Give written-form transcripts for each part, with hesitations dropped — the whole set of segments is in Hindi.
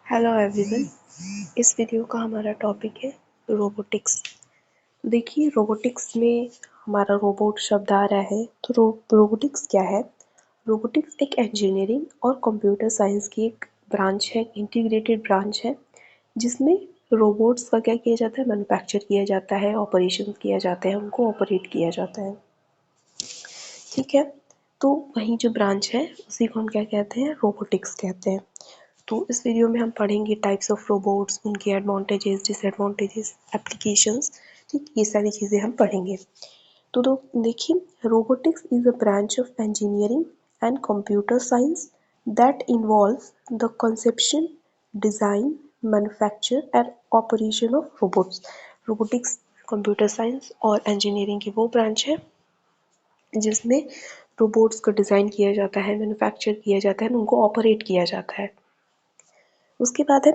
Hello everyone. इस वीडियो का हमारा टॉपिक है रोबोटिक्स। देखिए, रोबोटिक्स में हमारा रोबोट शब्द आ रहा है, तो रोबोटिक्स क्या है? रोबोटिक्स एक इंजीनियरिंग और कंप्यूटर साइंस की एक ब्रांच है, इंटीग्रेटेड ब्रांच है, जिसमें रोबोट्स का क्या किया जाता है? मैन्युफैक्चर किया जाता है, ऑपरेशन किया जाता है, उनको ऑपरेट किया जाता है। ठीक है, तो वही जो ब्रांच है उसी को हम क्या कहते हैं? रोबोटिक्स कहते हैं। तो इस वीडियो में हम पढ़ेंगे टाइप्स ऑफ रोबोट्स, उनके एडवांटेजेस, डिसएडवांटेजेस, एप्लीकेशंस। ठीक, ये सारी चीज़ें हम पढ़ेंगे। तो देखिए, robotics is a branch of engineering and computer science that involves the conception, design, manufacture and operation of robots. Robotics computer science और इंजीनियरिंग की वो ब्रांच है जिसमें रोबोट्स को डिज़ाइन किया जाता है, मैन्युफैक्चर किया जाता है, उनको ऑपरेट किया जाता है। उसके बाद है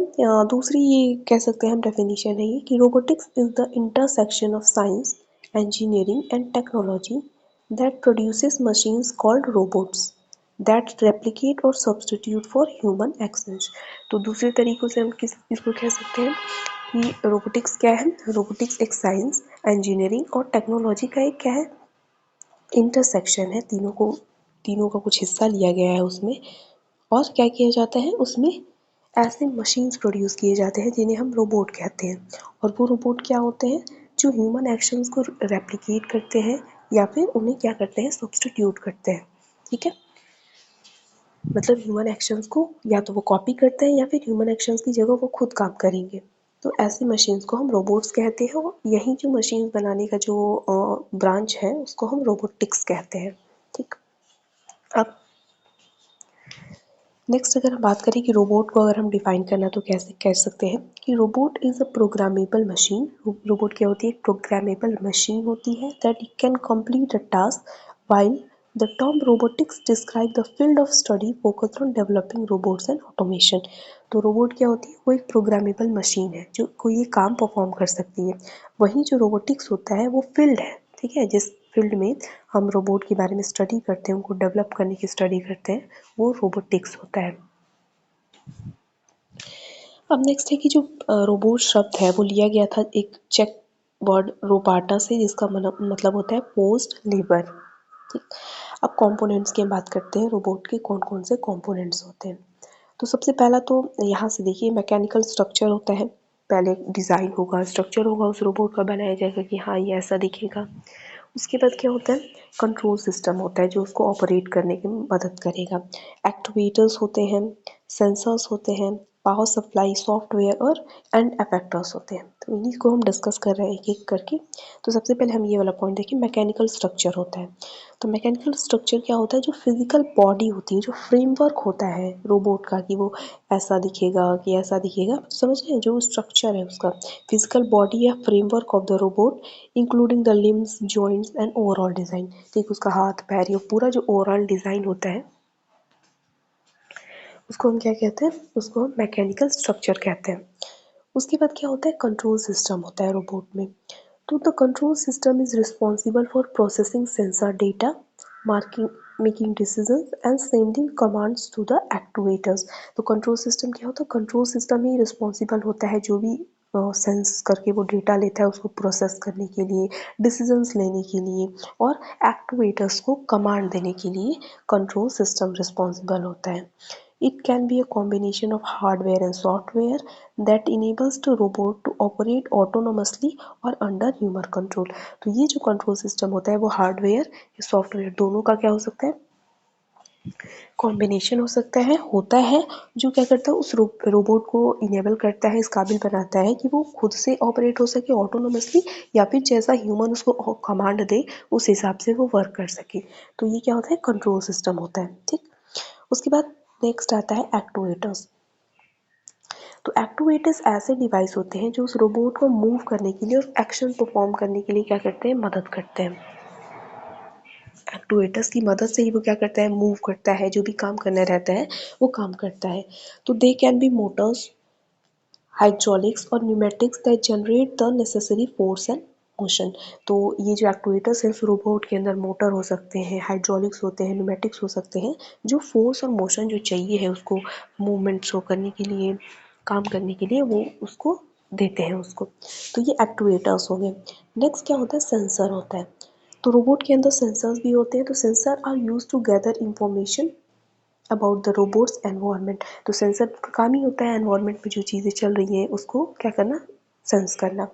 दूसरी, ये कह सकते हैं हम डेफिनेशन है ये कि robotics is the intersection of science, engineering and technology that produces machines called robots that replicate और सब्स्टिट्यूट फॉर ह्यूमन एक्शंस। तो दूसरे तरीकों से हम इसको कह सकते हैं कि रोबोटिक्स क्या है? रोबोटिक्स एक साइंस, इंजीनियरिंग और टेक्नोलॉजी का एक क्या है? इंटरसेक्शन है। तीनों का कुछ हिस्सा लिया गया है उसमें। और क्या किया जाता है उसमें? ऐसे मशीन्स प्रोड्यूस किए जाते हैं जिन्हें हम रोबोट कहते हैं। और वो रोबोट क्या होते हैं? जो ह्यूमन एक्शंस को रेप्लिकेट करते हैं या फिर उन्हें क्या करते हैं? सब्स्टिट्यूट करते हैं। ठीक है, मतलब ह्यूमन एक्शंस को या तो वो कॉपी करते हैं या फिर ह्यूमन एक्शंस की जगह वो खुद काम करेंगे। तो ऐसी मशीन्स को हम रोबोट्स कहते हैं और यही जो मशीन्स बनाने का जो ब्रांच है उसको हम रोबोटिक्स कहते हैं। ठीक, अब नेक्स्ट अगर हम बात करें कि रोबोट को अगर हम डिफाइन करना तो कैसे कह सकते हैं कि robot is a programmable machine. Robot क्या होती है? प्रोग्रामेबल मशीन होती है that it can complete a task, while the term robotics describe the field of study focused on developing robots and automation. तो रोबोट क्या होती है? वो एक प्रोग्रामेबल मशीन है जो कोई ये काम परफॉर्म कर सकती है। वहीं जो रोबोटिक्स होता है वो फील्ड है। ठीक है, जिस फील्ड में हम रोबोट के बारे में स्टडी करते हैं, उनको डेवलप करने की स्टडी करते हैं, वो रोबोटिक्स होता है। अब नेक्स्ट है कि जो रोबोट शब्द है वो लिया गया था एक चेक वर्ड रोबाटा से, जिसका मतलब होता है पोस्ट लेबर। ठीक, अब कंपोनेंट्स की हम बात करते हैं। रोबोट के कौन कौन से कंपोनेंट्स होते हैं? तो सबसे पहला तो यहाँ से देखिए, मैकेनिकल स्ट्रक्चर होता है। पहले डिज़ाइन होगा, स्ट्रक्चर होगा, उस रोबोट का बनाया जाएगा कि हाँ ये ऐसा दिखेगा। उसके बाद क्या होता है? कंट्रोल सिस्टम होता है जो उसको ऑपरेट करने की मदद करेगा। एक्ट्यूएटर्स होते हैं, सेंसर्स होते हैं, पावर सप्लाई, सॉफ्टवेयर और एंड इफेक्टर्स होते हैं। तो इन्हीं को हम डिस्कस कर रहे हैं एक एक करके। तो सबसे पहले हम ये वाला पॉइंट देखिए, मैकेनिकल स्ट्रक्चर होता है। तो मैकेनिकल स्ट्रक्चर क्या होता है? जो फिजिकल बॉडी होती है, जो फ्रेमवर्क होता है रोबोट का कि वो ऐसा दिखेगा कि ऐसा दिखेगा, समझ रहे हैं? जो स्ट्रक्चर है उसका, फिजिकल बॉडी या framework of the robot including the limbs, joints and overall design. ठीक, उसका हाथ पैर, ये पूरा जो ओवरऑल डिज़ाइन होता है उसको हम क्या कहते हैं? उसको हम मैकेनिकल स्ट्रक्चर कहते हैं। उसके बाद क्या होता है? कंट्रोल सिस्टम होता है रोबोट में। तो the control system is responsible for processing sensor data, marking, making decisions and sending commands to the actuators. तो कंट्रोल सिस्टम क्या होता है? कंट्रोल सिस्टम ही रिस्पॉन्सिबल होता है जो भी सेंस करके वो डेटा लेता है उसको प्रोसेस करने के लिए, डिसीजंस लेने के लिए और एक्टुएटर्स को कमांड देने के लिए कंट्रोल सिस्टम रिस्पॉन्सिबल होता है। It can be a combination of hardware and software that enables the robot to operate autonomously और under human control। तो ये जो कंट्रोल सिस्टम होता है वो हार्डवेयर या सॉफ्टवेयर दोनों का क्या हो सकता है? कॉम्बिनेशन हो सकता है, होता है, जो क्या करता है उस रोबोट को इनेबल करता है, इस काबिल बनाता है कि वो खुद से ऑपरेट हो सके ऑटोनोमसली, या फिर जैसा ह्यूमन उसको कमांड दे उस हिसाब से वो वर्क कर सके। तो ये क्या होता है? कंट्रोल सिस्टम होता है। ठीक, उसके बाद नेक्स्ट आता है एक्टुएटर्स। तो एक्टुएटर्स ऐसे डिवाइस होते हैं जो उस रोबोट को मूव करने के लिए और एक्शन परफॉर्म करने के लिए क्या करते हैं? मदद करते हैं। एक्टुएटर्स की मदद से ही वो क्या करता है? मूव करता है, जो भी काम करना रहता है वो काम करता है। तो they can be motors, hydraulics और pneumatics that generate the necessary force and motion. तो ये जो एक्टुएटर्स हैं उस रोबोट के अंदर मोटर हो सकते हैं, हाइड्रोलिक्स होते हैं, न्यूमेटिक्स हो सकते हैं, जो फोर्स और मोशन जो चाहिए है उसको मूवमेंट शो करने के लिए, काम करने के लिए वो उसको देते हैं उसको। तो ये एक्चुएटर्स हो गए। नेक्स्ट क्या होता है, सेंसर होता है। तो रोबोट के अंदर सेंसर्स भी होते हैं। तो sensor are used to gather information about the robots environment. तो सेंसर का काम ही होता है एनवायरनमेंट में जो चीज़ें चल रही हैं उसको क्या करना, सेंस करना।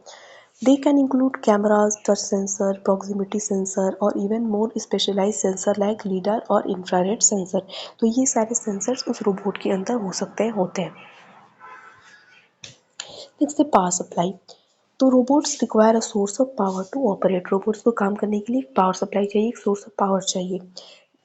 They can include cameras, touch sensor, proximity sensor और even more specialise sensor like lidar और इंफ्रारेड सेंसर। तो ये सारे सेंसर्स उस रोबोट के अंदर हो सकते हैं, होते हैं। नेक्स्ट है पावर सप्लाई। तो robots require a source of power to operate. Robots को काम करने के लिए एक पावर सप्लाई चाहिए, एक सोर्स ऑफ पावर चाहिए।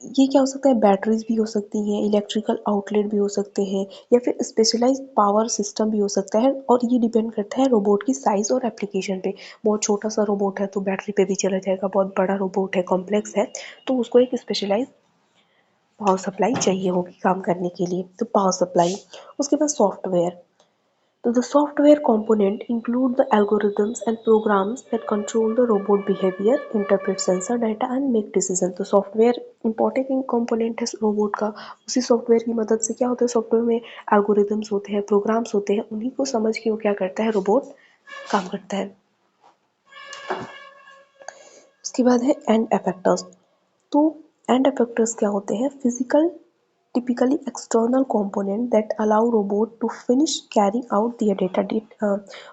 ये क्या हो सकता है, बैटरीज भी हो सकती हैं, इलेक्ट्रिकल आउटलेट भी हो सकते हैं, या फिर स्पेशलाइज्ड पावर सिस्टम भी हो सकता है। और ये डिपेंड करता है रोबोट की साइज और एप्लीकेशन पे। बहुत छोटा सा रोबोट है तो बैटरी पे भी चला जाएगा, बहुत बड़ा रोबोट है, कॉम्प्लेक्स है, तो उसको एक स्पेशलाइज्ड पावर सप्लाई चाहिए होगी काम करने के लिए। तो पावर सप्लाई। उसके बाद software. So the software component include the algorithms and programs that control the robot behavior, interpret sensor data and make decision। तो सॉफ्टवेयर इंपॉर्टेंट कंपोनेंट है रोबोट का। उसी सॉफ्टवेयर की मदद से क्या होता है, सॉफ्टवेयर में एल्गोरिदम्स होते हैं, प्रोग्राम्स होते हैं, उन्हीं को समझ के वो क्या करता है, रोबोट काम करता है। उसके बाद है एंड इफेक्टर्स। तो एंड इफेक्टर्स क्या होते हैं, physical typically external component that allow robot to finish carrying out their data।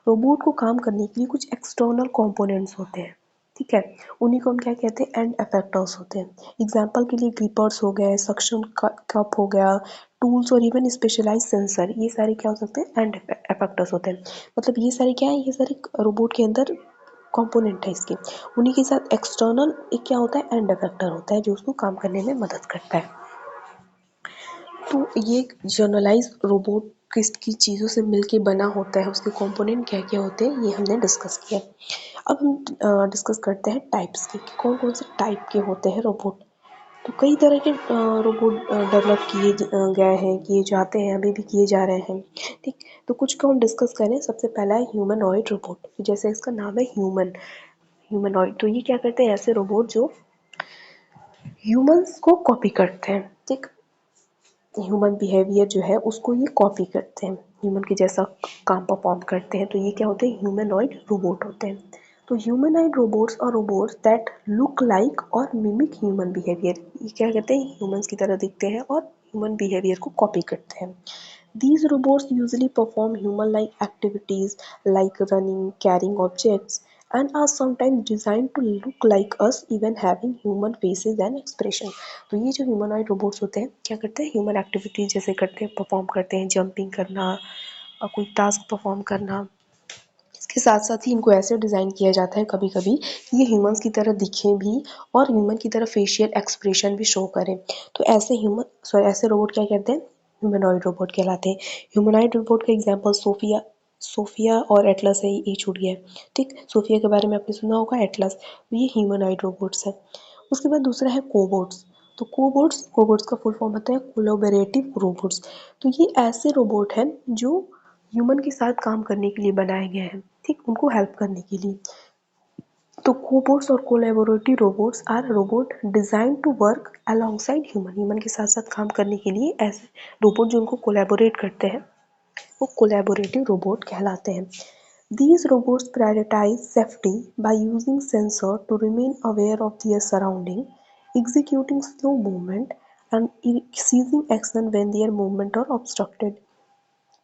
Robot को काम करने के लिए कुछ एक्सटर्नल कंपोनेंट्स होते हैं, ठीक है, उन्हीं को हम क्या कहते हैं, एंड इफेक्टर्स होते हैं। एग्जांपल के लिए ग्रिपर्स हो गए, सक्शन कप हो गया, टूल्स और इवन स्पेशलाइज सेंसर, ये सारे क्या हो सकते हैं, एंड इफेक्टर्स होते हैं। मतलब ये सारे क्या है, ये सारे रोबोट के अंदर कंपोनेंट है इसके। उन्हीं के साथ एक्सटर्नल एक क्या होता है, एंड इफेक्टर होता है जो उसको काम करने में मदद करता है। तो ये एक जनरलाइज रोबोट किसकी चीज़ों से मिलके बना होता है, उसके कंपोनेंट क्या क्या होते हैं, ये हमने डिस्कस किया। अब हम डिस्कस करते हैं टाइप्स की, कौन कौन से टाइप के होते हैं रोबोट। तो कई तरह के रोबोट डेवलप किए गए हैं, किए जाते हैं, अभी भी किए जा रहे हैं, ठीक। तो कुछ को हम डिस्कस करें। सबसे पहला है ह्यूमनॉइड रोबोट। जैसे इसका नाम है ह्यूमनॉइड। तो ये क्या करते हैं, ऐसे रोबोट जो ह्यूमंस को कॉपी करते हैं, ठीक। ह्यूमन बिहेवियर जो है उसको ये कॉपी करते हैं, ह्यूमन के जैसा काम परफॉर्म करते हैं। तो ये क्या होते हैं, ह्यूमनॉइड रोबोट होते हैं। तो ह्यूमनॉइड रोबोट्स और रोबोट्स दैट लुक लाइक और मिमिक ह्यूमन बिहेवियर, ये क्या कहते हैं, ह्यूमंस की तरह दिखते हैं और ह्यूमन बिहेवियर को कॉपी करते हैं। These robots usually perform human-like activities like running, carrying objects, and are sometimes designed to look like us, even having human faces and expression। तो ये जो ह्यूमनॉइड रोबोट्स होते हैं क्या करते हैं, ह्यूमन एक्टिविटीज जैसे करते हैं, परफॉर्म करते हैं, जंपिंग करना और कोई टास्क परफॉर्म करना। इसके साथ साथ ही इनको ऐसे डिज़ाइन किया जाता है कभी कभी कि ये ह्यूमंस की तरह दिखें भी और ह्यूमन की तरह फेशियल एक्सप्रेशन भी शो करें। तो ऐसे रोबोट क्या कहते हैं, ह्यूमनॉइड रोबोट कहलाते हैं। ह्यूमनॉइड रोबोट का एग्जांपल सोफिया सोफिया और एटलस है, ये छूट गया है, ठीक। सोफिया के बारे में आपने सुना होगा, एटलस, तो ये ह्यूमनॉइड रोबोट्स है। उसके बाद दूसरा है कोबोट्स। तो कोबोट्स कोबोट्स का फुल फॉर्म होता है कोलैबोरेटिव रोबोट्स। तो ये ऐसे रोबोट हैं जो ह्यूमन के साथ काम करने के लिए बनाए गए हैं, ठीक, उनको हेल्प करने के लिए। तो कोबोट्स और collaborative robots are robot design to work alongside human. Human के साथ साथ काम करने के लिए ऐसे रोबोट जो उनको कोलैबोरेट करते हैं वो कोलैबोरेटिव रोबोट कहलाते हैं। These robots prioritize safety by using sensor to remain aware of their surrounding, executing slow movement and ceasing action when their movement are obstructed।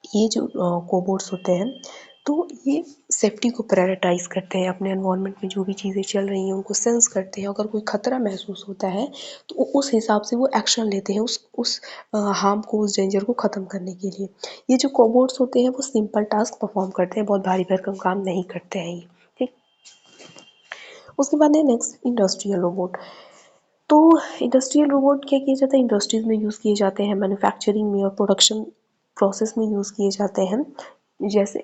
ये जो कोबोट्स होते हैं तो ये सेफ्टी को प्रायोरिटाइज करते हैं, अपने एनवायरनमेंट में जो भी चीज़ें चल रही हैं उनको सेंस करते हैं। अगर कोई खतरा महसूस होता है तो उस हिसाब से वो एक्शन लेते हैं उस हार्म को, उस डेंजर को ख़त्म करने के लिए। ये जो कोबोट्स होते हैं वो सिंपल टास्क परफॉर्म करते हैं, बहुत भारी भरकम काम नहीं करते हैं ये, ठीक। उसके बाद है नेक्स्ट इंडस्ट्रियल रोबोट। तो इंडस्ट्रियल रोबोट क्या किया जाता है, इंडस्ट्रीज में यूज़ किए जाते हैं, मैन्युफैक्चरिंग में और प्रोडक्शन प्रोसेस में यूज़ किए जाते हैं। जैसे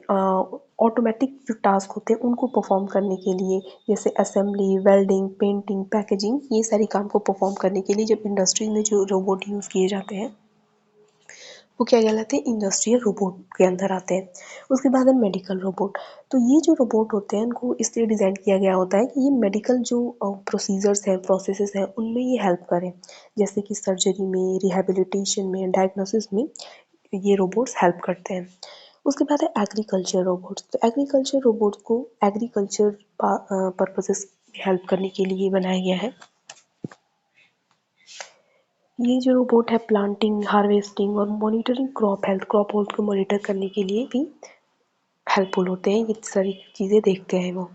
ऑटोमेटिक जो टास्क होते हैं उनको परफॉर्म करने के लिए, जैसे असेंबली, वेल्डिंग, पेंटिंग, पैकेजिंग, ये सारी काम को परफॉर्म करने के लिए जब इंडस्ट्री में जो रोबोट यूज़ किए जाते हैं वो क्या कहलाते हैं, इंडस्ट्रियल रोबोट के अंदर आते हैं। उसके बाद है मेडिकल रोबोट। तो ये जो रोबोट होते हैं इनको इसलिए डिज़ाइन किया गया होता है कि ये मेडिकल जो प्रोसीजर्स हैं, प्रोसेसेस हैं, उनमें ये हेल्प करें। जैसे कि सर्जरी में, रिहैबिलिटेशन में, डायग्नोसिस में ये रोबोट्स हेल्प करते हैं। उसके बाद है एग्रीकल्चर रोबोट्स। तो एग्रीकल्चर रोबोट्स को एग्रीकल्चर पर्पसेस हेल्प करने के लिए बनाया गया है। ये जो रोबोट है प्लांटिंग, हार्वेस्टिंग और मॉनिटरिंग क्रॉप हेल्थ को मॉनिटर करने के लिए भी हेल्पफुल होते हैं। ये सारी चीज़ें देखते हैं वो।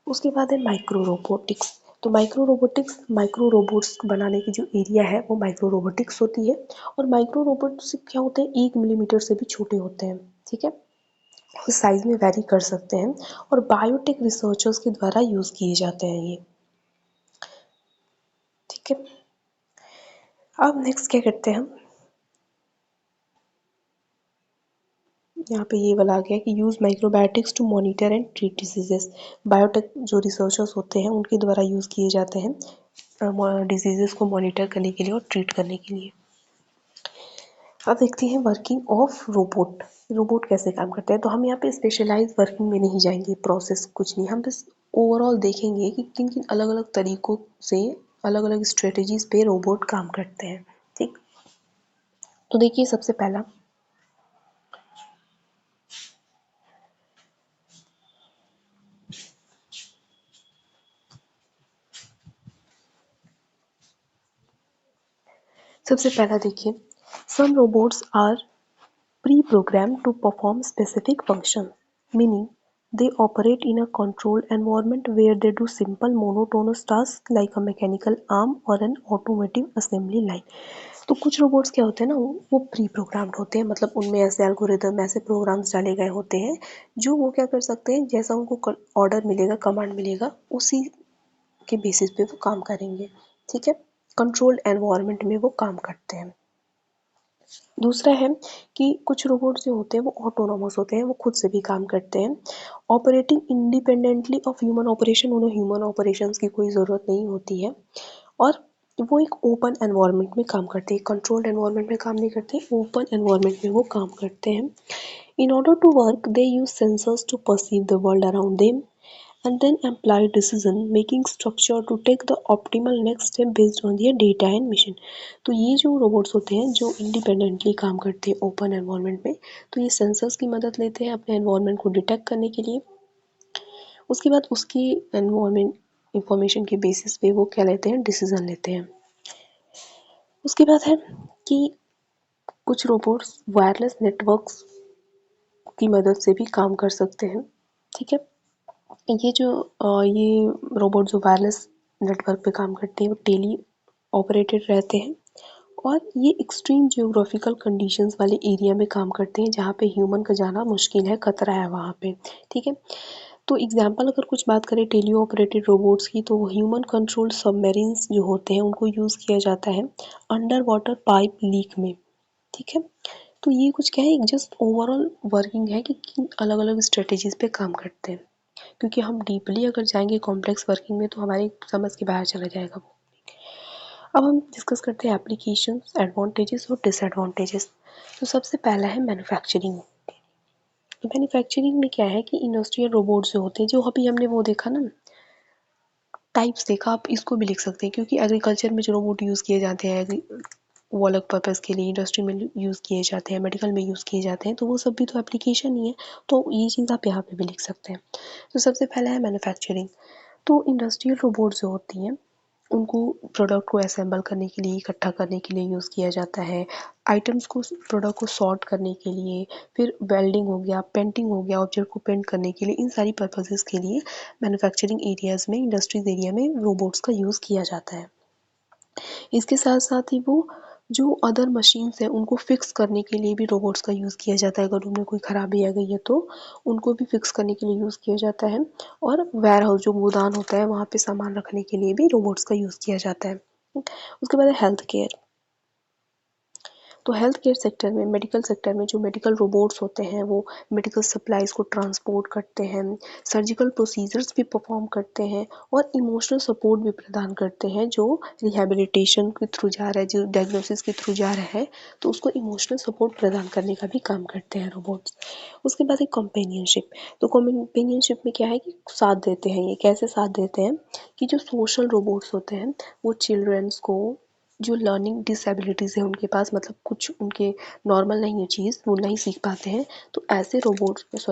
उसके बाद है माइक्रो रोबोटिक्स। तो माइक्रो रोबोट्स बनाने की जो एरिया है वो माइक्रो रोबोटिक्स होती है। और माइक्रो रोबोट्स क्या होते हैं, 1 मिलीमीटर से भी छोटे होते हैं, ठीक है। वो साइज में वेरी कर सकते हैं और बायोटेक रिसर्चर्स के द्वारा यूज किए जाते हैं ये, ठीक है। अब नेक्स्ट क्या करते हैं हम, यहाँ पे ये वाला आ गया कि use microbiotics to monitor and treat diseases. Biotech जो रिसर्चर्स होते हैं उनके द्वारा यूज़ किए जाते हैं डिजीजेस को मॉनिटर करने के लिए और ट्रीट करने के लिए। अब देखते हैं वर्किंग ऑफ रोबोट। रोबोट कैसे काम करते हैं। तो हम यहाँ पे स्पेशलाइज वर्किंग में नहीं जाएंगे, प्रोसेस कुछ नहीं, हम बस ओवरऑल देखेंगे कि किन किन अलग अलग तरीकों से, अलग अलग स्ट्रेटजीज पे रोबोट काम करते हैं, ठीक। तो देखिए सबसे पहला देखिए, some robots are pre-programmed to perform specific functions, meaning they operate in a controlled environment where they do simple monotonous tasks like a mechanical arm or an automotive assembly line। तो कुछ रोबोट्स क्या होते हैं ना, वो प्री प्रोग्राम्ड होते हैं, मतलब उनमें ऐसे एल्गोरिदम, ऐसे प्रोग्राम्स डाले गए होते हैं जो वो क्या कर सकते हैं, जैसा उनको ऑर्डर मिलेगा, कमांड मिलेगा, उसी के बेसिस पे वो काम करेंगे, ठीक है। कंट्रोल्ड एनवायरनमेंट में वो काम करते हैं। दूसरा है कि कुछ रोबोट जो होते हैं वो ऑटोनोमस होते हैं, वो खुद से भी काम करते हैं। Operating independently of human operation, उन्हें ह्यूमन ऑपरेशंस की कोई ज़रूरत नहीं होती है। और वो एक ओपन एनवायरनमेंट में काम करते हैं, कंट्रोल्ड एनवायरनमेंट में काम नहीं करते, ओपन एनवायरनमेंट में वो काम करते हैं। In order to work they use sensors to perceive the world around them and then apply decision making structure to take the optimal next step based on their data and mission। तो ये जो रोबोट्स होते हैं जो इंडिपेंडेंटली काम करते हैं ओपन एनवायरनमेंट में, तो ये सेंसर्स की मदद लेते हैं अपने एनवायरनमेंट को डिटेक्ट करने के लिए। उसके बाद उसकी एनवायरनमेंट इंफॉर्मेशन के बेसिस पे वो क्या लेते हैं, डिसीजन लेते हैं। उसके बाद है कि कुछ रोबोट्स वायरलेस नेटवर्क्स की मदद से भी काम कर सकते हैं, ठीक है। ये रोबोट जो वायरलेस नेटवर्क पे काम करते हैं वो टेली ऑपरेटेड रहते हैं और ये एक्सट्रीम जियोग्राफिकल कंडीशंस वाले एरिया में काम करते हैं जहाँ पे ह्यूमन का जाना मुश्किल है, खतरा है वहाँ पे, ठीक है। तो एग्जांपल अगर कुछ बात करें टेली ऑपरेटेड रोबोट्स की, तो ह्यूमन कंट्रोल्ड सबमरीन्स जो होते हैं उनको यूज़ किया जाता है अंडर वाटर पाइप लीक में, ठीक है। तो ये कुछ क्या है, एक जस्ट ओवरऑल वर्किंग है कि किन अलग अलग स्ट्रेटेजीज पे काम करते हैं, क्योंकि हम डीपली अगर जाएंगे कॉम्प्लेक्स वर्किंग में तो हमारी समझ के बाहर चला जाएगा वो। अब हम डिस्कस करते हैं एप्लीकेशंस, एडवांटेजेस और डिसएडवांटेजेस। तो सबसे पहला है मैन्युफैक्चरिंग। तो मैन्युफैक्चरिंग में क्या है कि इंडस्ट्रियल रोबोट्स जो होते हैं, जो अभी हमने वो देखा ना, टाइप्स देखा, आप इसको भी लिख सकते हैं क्योंकि एग्रीकल्चर में जो रोबोट यूज़ किए जाते हैं वो अलग पर्पज़ के लिए, इंडस्ट्री में यूज़ किए जाते हैं, मेडिकल में यूज़ किए जाते हैं, तो वो सब भी तो एप्लीकेशन ही है। तो ये चीज़ आप यहाँ पे भी लिख सकते हैं। तो सबसे पहला है मैन्युफैक्चरिंग। तो इंडस्ट्रियल रोबोट जो होती हैं उनको प्रोडक्ट को असेंबल करने के लिए, इकट्ठा करने के लिए यूज़ किया जाता है। आइटम्स को, प्रोडक्ट को सॉर्ट करने के लिए, फिर वेल्डिंग हो गया, पेंटिंग हो गया, ऑब्जेक्ट को पेंट करने के लिए, इन सारी पर्पसेस के लिए मैन्युफैक्चरिंग एरियाज़ में, इंडस्ट्रीज एरिया में रोबोट्स का यूज़ किया जाता है। इसके साथ साथ ही वो जो अदर मशीन्स हैं उनको फिक्स करने के लिए भी रोबोट्स का यूज़ किया जाता है। अगर उनमें कोई खराबी आ गई है तो उनको भी फिक्स करने के लिए यूज़ किया जाता है। और वेयर हाउस जो गोदाम होता है वहाँ पे सामान रखने के लिए भी रोबोट्स का यूज़ किया जाता है। उसके बाद है हेल्थ केयर। तो हेल्थ केयर सेक्टर में, मेडिकल सेक्टर में जो मेडिकल रोबोट्स होते हैं वो मेडिकल सप्लाईज को ट्रांसपोर्ट करते हैं, सर्जिकल प्रोसीजर्स भी परफॉर्म करते हैं और इमोशनल सपोर्ट भी प्रदान करते हैं। जो रिहैबिलिटेशन के थ्रू जा रहा है, जो डायग्नोसिस के थ्रू जा रहा है, तो उसको इमोशनल सपोर्ट प्रदान करने का भी काम करते हैं रोबोट्स। उसके बाद एक कंपेनियनशिप। तो कंपेनियनशिप में क्या है कि साथ देते हैं, ये कैसे साथ देते हैं कि जो सोशल रोबोट्स होते हैं वो चिल्ड्रंस को जो लर्निंग डिसेबिलिटीज़ है उनके पास, मतलब कुछ उनके नॉर्मल नहीं है चीज़, वो नहीं सीख पाते हैं, तो ऐसे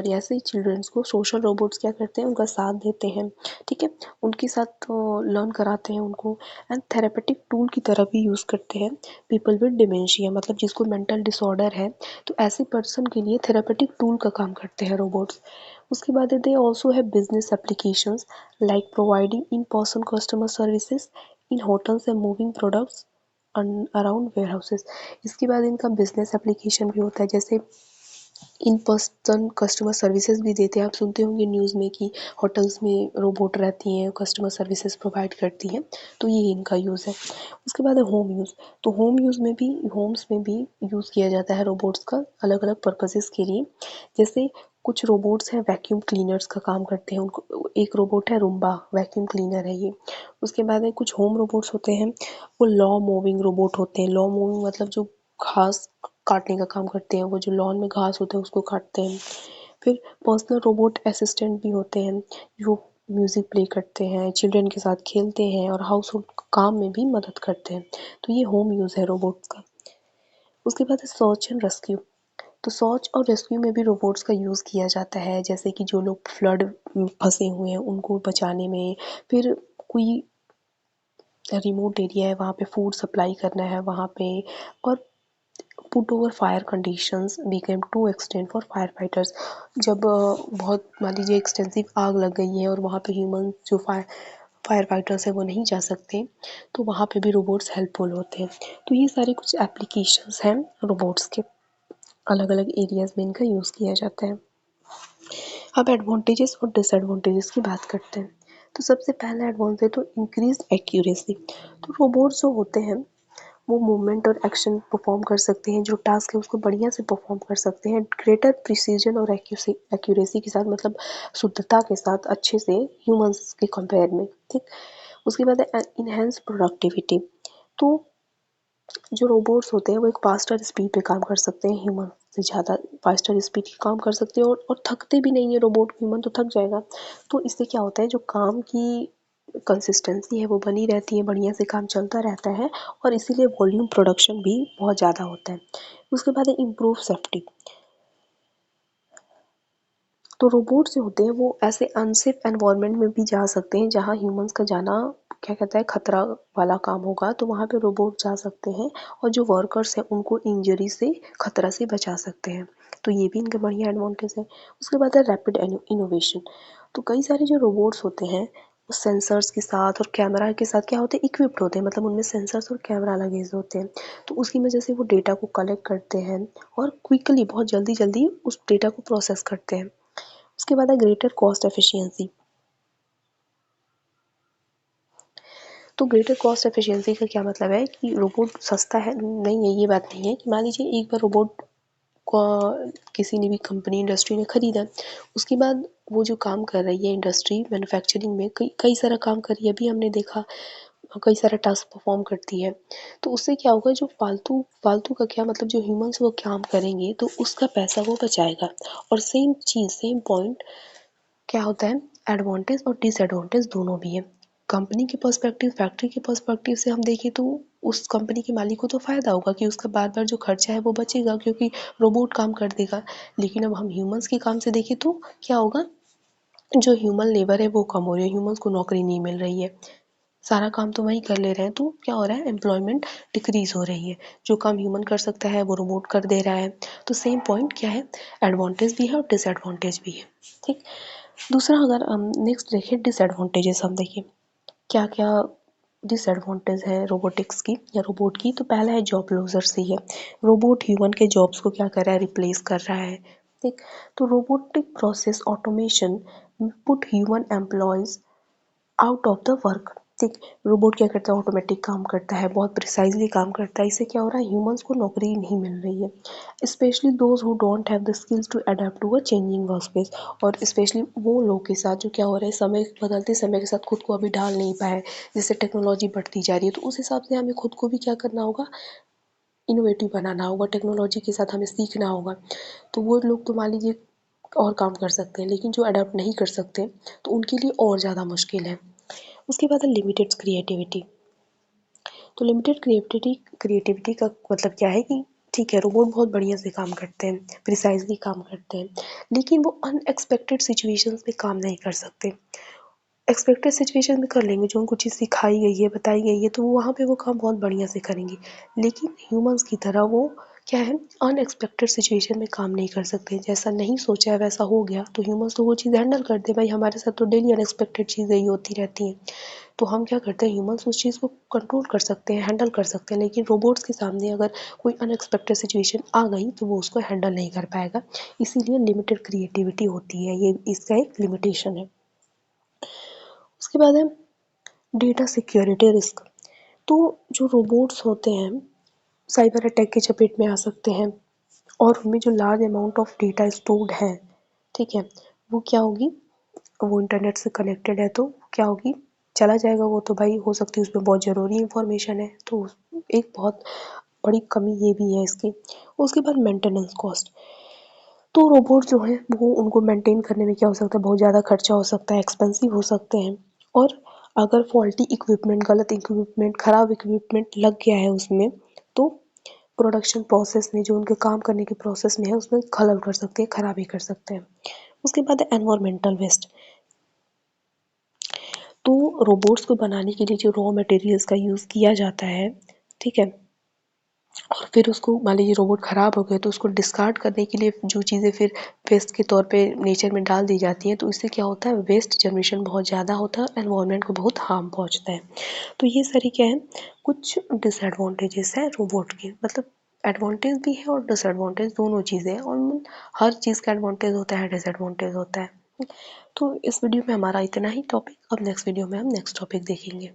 ऐसे चिल्ड्रंस को सोशल रोबोट्स क्या करते हैं, उनका साथ देते हैं, ठीक है, उनके साथ लर्न कराते हैं उनको, एंड थेरेपेटिक टूल की तरह भी यूज़ करते हैं। पीपल विद डिमेंशिया, मतलब जिसको मेंटल डिसऑर्डर है, तो ऐसे पर्सन के लिए थेरेपेटिक टूल का काम करते हैं रोबोट्स। उसके बाद they also have business applications like providing in person customer services in hotels and moving products around warehouses. इसके बाद इनका बिजनेस एप्लीकेशन भी होता है, जैसे इन पर्सन कस्टमर सर्विसेज भी देते हैं। आप सुनते होंगे न्यूज़ में कि होटल्स में रोबोट रहती हैं, कस्टमर सर्विसेज प्रोवाइड करती हैं, तो ये इनका यूज़ है। उसके बाद है होम यूज़, तो होम्स में भी यूज़ किया जाता है रोबोट्स का अलग अलग पर्पसेस के लिए। जैसे कुछ रोबोट्स हैं वैक्यूम क्लीनर्स का काम करते हैं, उनको एक रोबोट है रूम्बा, वैक्यूम क्लीनर है ये। उसके बाद में कुछ होम रोबोट्स होते हैं, वो लॉ मूविंग रोबोट होते हैं। लॉ मूविंग मतलब जो घास काटने का काम करते हैं, वो जो लॉन में घास होता है उसको काटते हैं। फिर पर्सनल रोबोट असिस्टेंट भी होते हैं, जो म्यूज़िक प्ले करते हैं, चिल्ड्रन के साथ खेलते हैं और हाउस होल्ड काम में भी मदद करते हैं। तो ये होम यूज़ है रोबोट्स का। उसके बाद है सर्च एंड रेस्क्यू, तो सर्च और रेस्क्यू में भी रोबोट्स का यूज़ किया जाता है, जैसे कि जो लोग फ्लड में फंसे हुए हैं उनको बचाने में, फिर कोई रिमोट एरिया है वहाँ पे फूड सप्लाई करना है वहाँ पे, और put over fire conditions became to extend for firefighters. जब बहुत मान लीजिए एक्सटेंसिव आग लग गई है और वहाँ पे ह्यूमन जो फायर फाइटर्स है वो नहीं जा सकते, तो वहाँ पे भी रोबोट्स हेल्पफुल होते हैं। तो ये सारे कुछ एप्लीकेशंस हैं रोबोट्स के, अलग अलग एरियाज में इनका यूज़ किया जाता है। अब एडवांटेजेस और डिसएडवांटेजेस की बात करते हैं। तो सबसे पहला एडवांटेज है तो इंक्रीज एक्यूरेसी। तो रोबोट्स जो होते हैं वो मूवमेंट और एक्शन परफॉर्म कर सकते हैं, जो टास्क है उसको बढ़िया से परफॉर्म कर सकते हैं ग्रेटर प्रिसीजन और एक्यूरेसी के साथ, मतलब शुद्धता के साथ अच्छे से ह्यूमंस के कंपेयर में, ठीक। उसके बाद है इनहेंस प्रोडक्टिविटी। तो जो रोबोट्स होते हैं वो एक फास्टर स्पीड पे काम कर सकते हैं, ह्यूमन से ज़्यादा फास्टर स्पीड की काम कर सकते हैं, और थकते भी नहीं है रोबोट, ह्यूमन तो थक जाएगा। तो इससे क्या होता है, जो काम की कंसिस्टेंसी है वो बनी रहती है, बढ़िया से काम चलता रहता है, और इसीलिए वॉल्यूम प्रोडक्शन भी बहुत ज़्यादा होता है। उसके बाद है इम्प्रूव सेफ्टी। तो रोबोट जो होते हैं वो ऐसे अनसेफ एनवायरनमेंट में भी जा सकते हैं जहाँ ह्यूमंस का जाना क्या कहता है खतरा वाला काम होगा, तो वहाँ पे रोबोट जा सकते हैं और जो वर्कर्स हैं उनको इंजरी से खतरा से बचा सकते हैं। तो ये भी इनका बढ़िया एडवांटेज है। उसके बाद है रैपिड इनोवेशन। तो कई सारे जो रोबोट्स होते हैं वो सेंसर्स के साथ और कैमरा के साथ क्या होते हैं, इक्विप्ड होते हैं, मतलब उनमें सेंसर्स और कैमरा लगे होते हैं। तो उसकी वजह से वो डेटा को कलेक्ट करते हैं और क्विकली बहुत जल्दी जल्दी उस डेटा को प्रोसेस करते हैं। उसके बाद है ग्रेटर कॉस्ट एफिशिएंसी। तो ग्रेटर कॉस्ट एफिशिएंसी का क्या मतलब है कि रोबोट सस्ता है नहीं है, ये बात नहीं है कि मान लीजिए एक बार रोबोट को किसी ने भी कंपनी इंडस्ट्री ने खरीदा, उसके बाद वो जो काम कर रही है इंडस्ट्री मैन्युफैक्चरिंग में कई कई सारा काम कर रही है, अभी हमने देखा कई सारा टास्क परफॉर्म करती है। तो उससे क्या होगा, जो फालतू फालतू का क्या मतलब जो ह्यूमंस वो काम करेंगे तो उसका पैसा वो बचाएगा। और सेम चीज़ सेम पॉइंट क्या होता है, एडवांटेज और डिसएडवांटेज दोनों भी है। कंपनी के पर्सपेक्टिव, फैक्ट्री के पर्सपेक्टिव से हम देखें तो उस कंपनी के मालिक को तो फ़ायदा होगा कि उसका बार बार जो खर्चा है वो बचेगा, क्योंकि रोबोट काम कर देगा। लेकिन अब हम ह्यूमंस के काम से देखें तो क्या होगा, जो ह्यूमन लेबर है वो कम हो रही है, ह्यूमंस को नौकरी नहीं मिल रही है, सारा काम तो वही कर ले रहे हैं, तो क्या हो रहा है, एम्प्लॉयमेंट डिक्रीज हो रही है। जो काम ह्यूमन कर सकता है वो रोबोट कर दे रहा है। तो सेम पॉइंट क्या है, एडवांटेज भी है और डिसएडवांटेज भी है, ठीक। दूसरा अगर हम नेक्स्ट देखें डिसएडवांटेजेस, हम देखें क्या क्या डिसएडवांटेज है रोबोटिक्स की या रोबोट की। तो पहला है जॉब लूजर्स ही है, रोबोट ह्यूमन के जॉब्स को क्या कर रहा है, रिप्लेस कर रहा है, ठीक। तो robotic process automation put human employees out of the work, ठीक। रोबोट क्या करता है, ऑटोमेटिक काम करता है, बहुत प्रिसाइजली काम करता है, इससे क्या हो रहा है, ह्यूमंस को नौकरी नहीं मिल रही है, specially those who don't have the skills to adapt to a changing workspace. और स्पेशली वो लोग के साथ जो क्या हो रहा है, समय बदलते समय के साथ खुद को अभी ढाल नहीं पाए, जिससे टेक्नोलॉजी बढ़ती जा रही है, तो उस हिसाब से हमें खुद को भी क्या करना होगा, इनोवेटिव बनाना होगा, टेक्नोलॉजी के साथ हमें सीखना होगा। तो वो लोग तो मान लीजिए और काम कर सकते हैं, लेकिन जो अडेप्ट नहीं कर सकते तो उनके लिए और ज़्यादा मुश्किल है। उसके बाद है लिमिटेड क्रिएटिविटी। तो लिमिटेड क्रिएटिविटी का मतलब क्या है कि ठीक है, रोबोट बहुत बढ़िया से काम करते हैं, प्रिसाइजली काम करते हैं, लेकिन वो अनएक्सपेक्टेड सिचुएशंस में काम नहीं कर सकते। एक्सपेक्टेड सिचुएशन में कर लेंगे, जो उनको चीज़ सिखाई गई है, बताई गई है, तो वहाँ पे वो काम बहुत बढ़िया से करेंगे। लेकिन ह्यूमन्स की तरह वो क्या है, अनएक्सपेक्टेड सिचुएशन में काम नहीं कर सकते। जैसा नहीं सोचा है वैसा हो गया, तो ह्यूमन्स तो वो चीज़ हैंडल करते हैं। भाई हमारे साथ तो डेली अनएक्सपेक्टेड चीज़ें ही होती रहती हैं। तो हम क्या करते हैं, ह्यूमन्स उस चीज़ को कंट्रोल कर सकते हैं, हैंडल कर सकते हैं, लेकिन रोबोट्स के सामने अगर कोई अनएक्सपेक्टेड सिचुएशन आ गई तो वो उसको हैंडल नहीं कर पाएगा। इसीलिए लिमिटेड क्रिएटिविटी होती है, ये इसका एक लिमिटेशन है। उसके बाद है डेटा सिक्योरिटी रिस्क। तो जो रोबोट्स होते हैं साइबर अटैक की चपेट में आ सकते हैं, और उनमें जो large amount of data stored है, ठीक है, वो क्या होगी, वो इंटरनेट से कनेक्टेड है तो क्या होगी, चला जाएगा वो तो भाई, हो सकती है उसमें बहुत ज़रूरी इंफॉर्मेशन है, तो एक बहुत बड़ी कमी ये भी है इसकी। उसके बाद मेंटेनेंस कॉस्ट। तो रोबोट जो हैं वो उनको मेंटेन करने में क्या हो सकता है, बहुत ज़्यादा खर्चा हो सकता है, एक्सपेंसिव हो सकते हैं। और अगर फॉल्टी इक्विपमेंट, गलत इक्विपमेंट, ख़राब इक्विपमेंट लग गया है उसमें, तो प्रोडक्शन प्रोसेस में, जो उनके काम करने के प्रोसेस में है, उसमें खलल कर सकते हैं, खराबी कर सकते हैं। उसके बाद है एनवायरमेंटल वेस्ट। तो रोबोट्स को बनाने के लिए जो रॉ मटेरियल्स का यूज़ किया जाता है, ठीक है, और फिर उसको मान लीजिए रोबोट ख़राब हो गया तो उसको डिस्कार्ड करने के लिए जो चीज़ें फिर वेस्ट के तौर पे नेचर में डाल दी जाती हैं, तो इससे क्या होता है, वेस्ट जनरेशन बहुत ज़्यादा होता है, एनवायरनमेंट को बहुत हार्म पहुंचता है। तो ये सारी क्या है, कुछ डिसएडवांटेजेस हैं रोबोट के, मतलब एडवांटेज भी है और डिसएडवांटेज, दोनों चीज़ें हैं, और हर चीज़ का एडवांटेज होता है, डिसएडवांटेज होता है। तो इस वीडियो में हमारा इतना ही टॉपिक। अब नेक्स्ट वीडियो में हम नेक्स्ट टॉपिक देखेंगे।